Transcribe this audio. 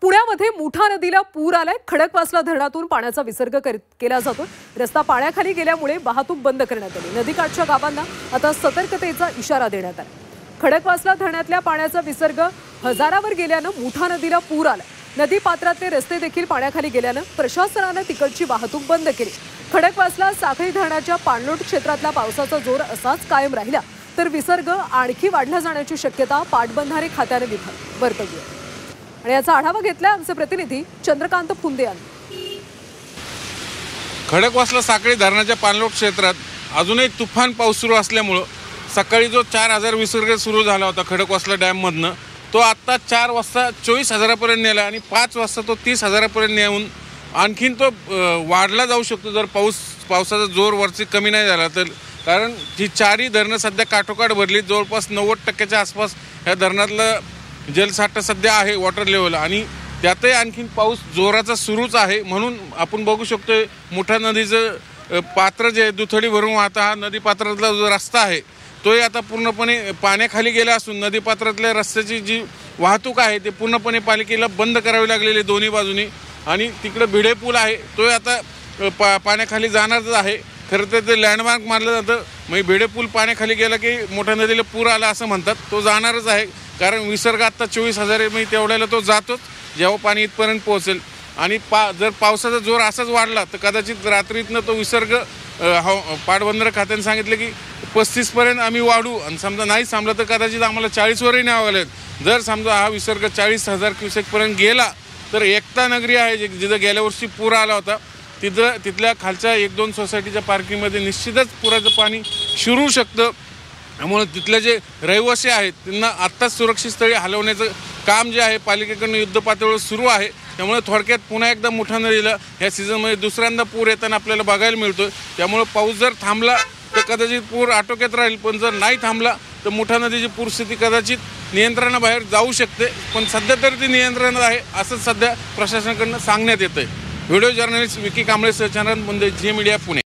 पुण्यामध्ये मुठा नदीला पूर आलाय। खडकवासला धरणातून पाण्याचा विसर्ग केला जातो। रस्ता पाण्याखाली गेल्यामुळे वाहतूक बंद करण्यात आली। नदीकाठच्या गावांना आता सतर्कतेचा इशारा देण्यात आला। खडकवासला धरणातल्या पाण्याचा विसर्ग हजारावर गेल्याने मुठा नदीला पूर आला। नदी पात्रातले रस्ते देखील पाण्याखाली गेल्याने प्रशासनाने तिकडची वाहतूक बंद केली। खडकवासला साखळी धरणाच्या पाणलोट क्षेत्रातला पावसाचा जोर असाच कायम राहिला तर विसर्ग आणखी वाढला जाण्याची शक्यता पाटबंधारे खात्याने वर्तवली आहे। आणि याचा आढावा घेतलाय आमचे प्रतिनिधी चंद्रकांत फुंदे यांनी। खडकवासला साखळी धरणाच्या पाणलोट क्षेत्रात अजूनही तुफान पाऊस सुरू असल्यामुळे सकाळी जो 4000 विसर्ग सुरू झाला होता खडकवासला डॅम मधनं तो आता 4 वाजता 24,000पर्यंत नेला आणि 5 वाजता तो 30,000पर्यंत नेऊन आणखीन तो वाढला जाऊ शकतो जर पावसाचा जोर वरची कमी नाही झाला तर। कारण ही चारही धरणं सध्या काठोकाठ भरली। जवळपास 90% आसपास या धरणातलं जलसाठा सध्या आहे वॉटर लेवल आणि त्यातही आणखीन पाऊस जोराचा सुरूच आहे। म्हणून आपण बघू शकतो मुठा नदीचं पात्र जे दुथडी भरून वाहता हा नदी पात्रातला जो रस्ता आहे तोही आता पूर्णपणे पाण्याखाली गेला असून नदी पात्रातल्या रस्त्याची जी वाहतूक आहे ते पूर्णपणे पालिकेला बंद करावी लागलेली दोन्ही बाजूनी। आणि तिकडे भिडे पूल आहे तोही आता पाण्याखाली जाणारच आहे। खरं तर ते लँडमार्क मानलं जातं। मग भिडे पूल पाण्याखाली गेला की मोठ्या नदीला पूर आला असं म्हणतात, तो जाणारच आहे। कारण विसर्ग आता 24,000 म्हणजे तेवढ्याला तो जातोच जेव्हा पाणी इथपर्यंत पोहोचेल। आणि जर पावसाचा जोर असाच वाढला तर कदाचित रात्रीतनं तो विसर्ग पाटबंधारे खात्याने सांगितलं की 35पर्यंत आम्ही वाढू आणि समजा नाही थांबलं तर कदाचित आम्हाला 40वरही न्यावं लागेल। जर समजा हा विसर्ग 40,000 क्युसेकपर्यंत गेला तर एकता नगरी आहे जिथं गेल्या वर्षी पूर आला होता तिथल्या खालच्या 1-2 सोसायटीच्या पार्किंगमध्ये निश्चितच पुराचं पाणी शिरू शकतं। त्यामुळे तिथले जे रहिवासी आहेत त्यांना आत्ताच सुरक्षित स्थळी हलवण्याचं काम जे आहे पालिकेकडून युद्धपातळीवर सुरू आहे। त्यामुळे थोडक्यात पुन्हा एकदा मुठा नदीला ह्या सीझनमध्ये दुसऱ्यांदा पूर येताना आपल्याला बघायला मिळतो। त्यामुळे पाऊस जर थांबला तर कदाचित पूर आटोक्यात राहील, पण जर नाही थांबला तर मुठा नदीची पूरस्थिती कदाचित नियंत्रणाबाहेर जाऊ शकते। पण सध्या तरी ती नियंत्रणात आहे असं सध्या प्रशासनाकडून सांगण्यात येतं आहे। व्हिडिओ जर्नलिस्ट विकी कांबळे सह चंद्रकांत फुंदे, झी मीडिया, पुणे।